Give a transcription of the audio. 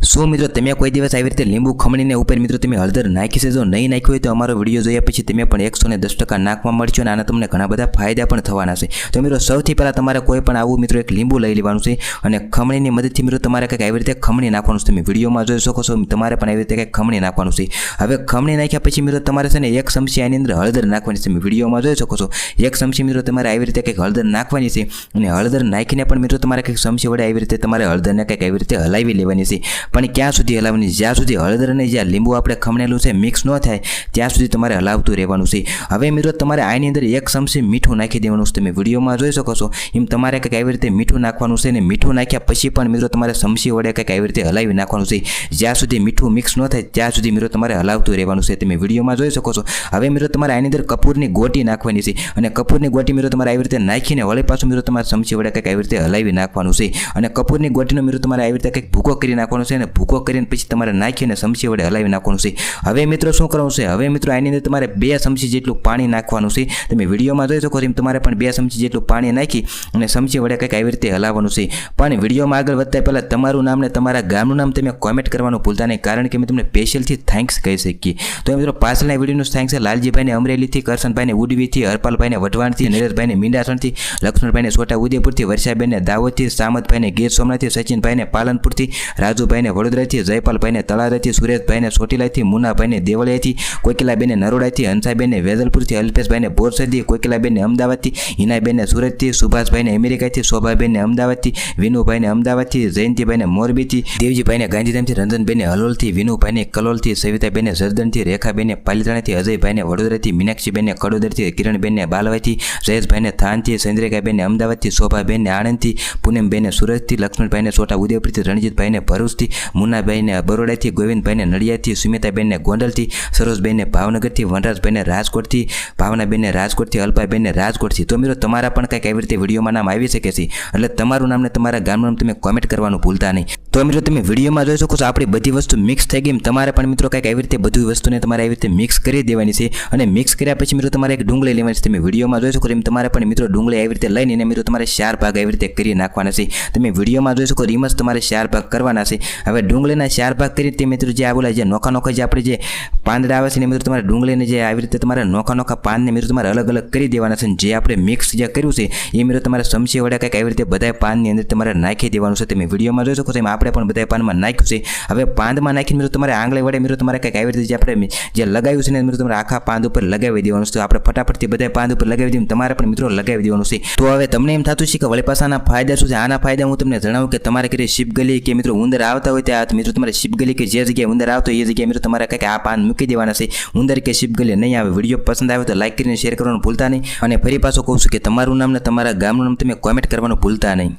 શું મિત્રો તમે કોઈ દિવસ આવી રીતે લીંબુ ખમણીને ઉપર મિત્રો તમે હળદર નાખી છે? જો નહીં નાખ્યું હોય તો અમારો વિડીયો જોયા પછી તમે પણ 110% નાખવા મળશો અને આના તમને ઘણા બધા ફાયદા પણ થવાના છે। તો મિત્રો સૌથી પહેલાં તમારે કોઈ પણ આવું મિત્રો એક લીંબુ લઈ લેવાનું છે અને ખમણીની મદદથી મિત્રો તમારે કંઈક આવી રીતે ખમણી નાખવાનું છે। તમે વિડીયોમાં જોઈ શકો છો તમારે પણ આવી રીતે કંઈક ખમણી નાખવાનું છે। હવે ખમણી નાખ્યા પછી મિત્રો તમારે છે ને 1 ચમચી આની અંદર હળદર નાખવાની છે। તમે વિડીયોમાં જોઈ શકો છો 1 ચમચી મિત્રો તમારે આવી રીતે કંઈક હળદર નાખવાની છે અને હળદર નાખીને પણ મિત્રો તમારે કંઈક ચમચી વડે આવી રીતે તમારે હળદરને કંઈક આવી રીતે હલાવી લેવાની છે। પણ ક્યાં સુધી હલાવવાની? જ્યાં સુધી હળદર અને જ્યાં લીંબુ આપણે ખમણેલું છે મિક્સ ન થાય ત્યાં સુધી તમારે હલાવતું રહેવાનું છે। હવે મિત્રો તમારે આની અંદર 1 ચમચી મીઠું નાખી દેવાનું છે। તમે વિડીયોમાં જોઈ શકો છો એમ તમારે કંઈક આવી રીતે મીઠું નાખવાનું છે અને મીઠું નાખ્યા પછી પણ મિત્રો તમારે ચમચી વડે કંઈક આવી રીતે હલાવી નાખવાનું છે। જ્યાં સુધી મીઠું મિક્સ ન થાય ત્યાં સુધી મિત્રો તમારે હલાવતું રહેવાનું છે। તમે વિડીયોમાં જોઈ શકો છો। હવે મિત્રો તમારે આની અંદર કપૂરની ગોટી નાખવાની છે અને કપૂરની ગોટી મિત્રો તમારે આવી રીતે નાખીને વળી પાછું મિત્રો તમારે ચમચી વડે કંઈક આવી રીતે હલાવી નાખવાનું છે અને કપૂરની ગોટીનો મિત્રો તમારે આવી રીતે કંઈક ભૂકો કરી નાખવાનો છે અને ભૂકો કરીને પછી તમારે નાખીને ચમચી વડે હલાવી નાખવાનું છે। હવે મિત્રો શું કરવાનું છે? હવે મિત્રો આની અંદર તમારે 2 ચમચી જેટલું પાણી નાખવાનું છે। તમે વિડીયોમાં જોઈ શકો છો એમ તમારે પણ 2 ચમચી જેટલું પાણી નાખી અને ચમચી વડે કંઈક આવી રીતે હલાવવાનું છે। પણ વિડીયોમાં આગળ વધતા પહેલાં તમારું નામ ને તમારા ગામનું નામ તમે કોમેન્ટ કરવાનું ભૂલતા નહીં, કારણ કે મેં તમને સ્પેશિયલથી થેન્ક્સ કહી શકીએ। તો મિત્રો પાછળના વિડીયોનું થેન્ક્સ છે લાલજીભાઈને અમરેલીથી, કરશનભાઈને ઉડવીથી, હરપાલભાઈને વઢવાણથી, નરેશભાઈને મીંડાસણથી, લક્ષ્મણભાઈને છોટા ઉદેપુરથી, વર્ષાબેનને દાહોદથી, સામતભાઈને ગીર સોમનાથથી, સચિનભાઈને પાલનપુરથી, રાજુભાઈને વડોદરાથી, જયપાલભાઈને તળાજાથી, સુરેશભાઈને ચોટીલાથી, મુનાભાઈને દેવળિયાથી, કોકિલાબેનને નરોડાથી, હંસાબેનને વેજલપુરથી, અલ્પેશભાઈને બોરસદથી, કોકિલાબેનને અમદાવાદથી, હિનાબેનને સુરતથી, સુભાષભાઈને અમેરિકાથી, શોભાબેનને અમદાવાદથી, વિનુભાઈને અમદાવાદથી, જયંતિભાઈને મોરબીથી, દેવજીભાઈને ગાંધીધામથી, રંજનભાઈને હલોલથી, વિનુભાઈને કલોલથી, સવિતાબેનને જરદનથી, રેખાબેનને પાલિતાણાથી, અજયભાઈને વડોદરાથી, મીનાક્ષીબેનને કડોદરથી, કિરણબેનને બાલવાઈથી, જયેશભાઈને થાનથી, ચંદ્રિકાબેનને અમદાવાદથી, શોભાબેનને આણંદથી, પૂનમબેનને સુરતથી, લક્ષ્મણભાઈને છોટા ઉદેપુરથી, રણજીતભાઈને ભરૂચથી, મુન્નાભાઈને બરોડાથી, ગોવિંદભાઈને નડિયાદથી, સુમિતાબેનને ગોંડલથી, સરોજબેનને ભાવનગરથી, વનરાજભાઈને રાજકોટથી, ભાવનાબેનને રાજકોટથી, અલ્પાબેનને રાજકોટથી। તો મિત્રો તમારા પણ કંઈક આવી રીતે વિડીયોમાં નામ આવી શકે છે, એટલે તમારું નામ ને તમારા ગામનું નામ તમે કોમેન્ટ કરવાનું ભૂલતા નહીં। તો મિત્રો તમે વિડીયોમાં જોઈ શકો છો આપણી બધી વસ્તુ મિક્સ થઈ ગઈ। તમારે પણ મિત્રો કંઈક આવી રીતે બધી વસ્તુને તમારે આવી રીતે મિક્સ કરી દેવાની છે અને મિક્સ કર્યા પછી મિત્રો તમારે એક ડુંગળી લેવાની છે। તમે વિડીયોમાં જોઈ શકો એમ તમારે પણ મિત્રો ડુંગળી આવી રીતે લઈને એને મિત્રો તમારે 4 ભાગ આવી રીતે કરી નાખવાના છે। તમે વિડીયોમાં જોઈ શકો એમ જ તમારે 4 ભાગ કરવાના છે। હવે ડુંગળીના 4 ભાગ કરી તે મિત્રો જે આ બોલા જે નોખા નોખા જે આપણે જે પાંદડા આવે છે ને મિત્રો તમારે ડુંગળીને જે આવી રીતે તમારે નોખા નોખા પાનને મિત્રો તમારે અલગ અલગ કરી દેવાના છે। જે આપણે મિક્સ જે કર્યું છે એ મિત્રો તમારે ચમચી વડે કંઈક આવી રીતે બધા પાનની અંદર તમારે નાખી દેવાનું છે। તમે વિડીયોમાં જોઈ શકો છો એમ આપણે પણ બધા પાનમાં નાખ્યું છે। હવે પાંદમાં નાખીને મિત્રો તમારે આંગળી વડે મિત્રો તમારે કંઈક આવી રીતે જે આપણે જે લગાવ્યું છે ને મિત્રો તમારે આખા પાંદ ઉપર લગાવી દેવાનું છે। તો આપણે ફટાફટથી બધા પાંદ ઉપર લગાવી દઈએ તમારે પણ મિત્રો લગાવી દેવાનું છે। તો હવે તમને એમ થતું છે કે વળી પાછાના ફાયદા શું છે? આના ફાયદા હું તમને જણાવું કે તમારે ઘરે શીપગલી કે મિત્રો ઉંદર આવતા હોય ત્યાં મિત્રો તમારે શીપગલી કે જે જગ્યાએ ઉંદર આવતો એ જગ્યાએ મિત્રો તમારે કંઈક આ પાન મૂકી દેવાના છે। ઉંદર કે શીપગલી નહીં આવે। વિડીયો પસંદ આવે તો લાઈક કરીને શેર કરવાનું ભૂલતા નહીં અને ફરી પાછું કહું છું કે તમારું નામ ને તમારા ગામનું નામ તમે કોમેન્ટ કરવાનું ભૂલતા નહીં।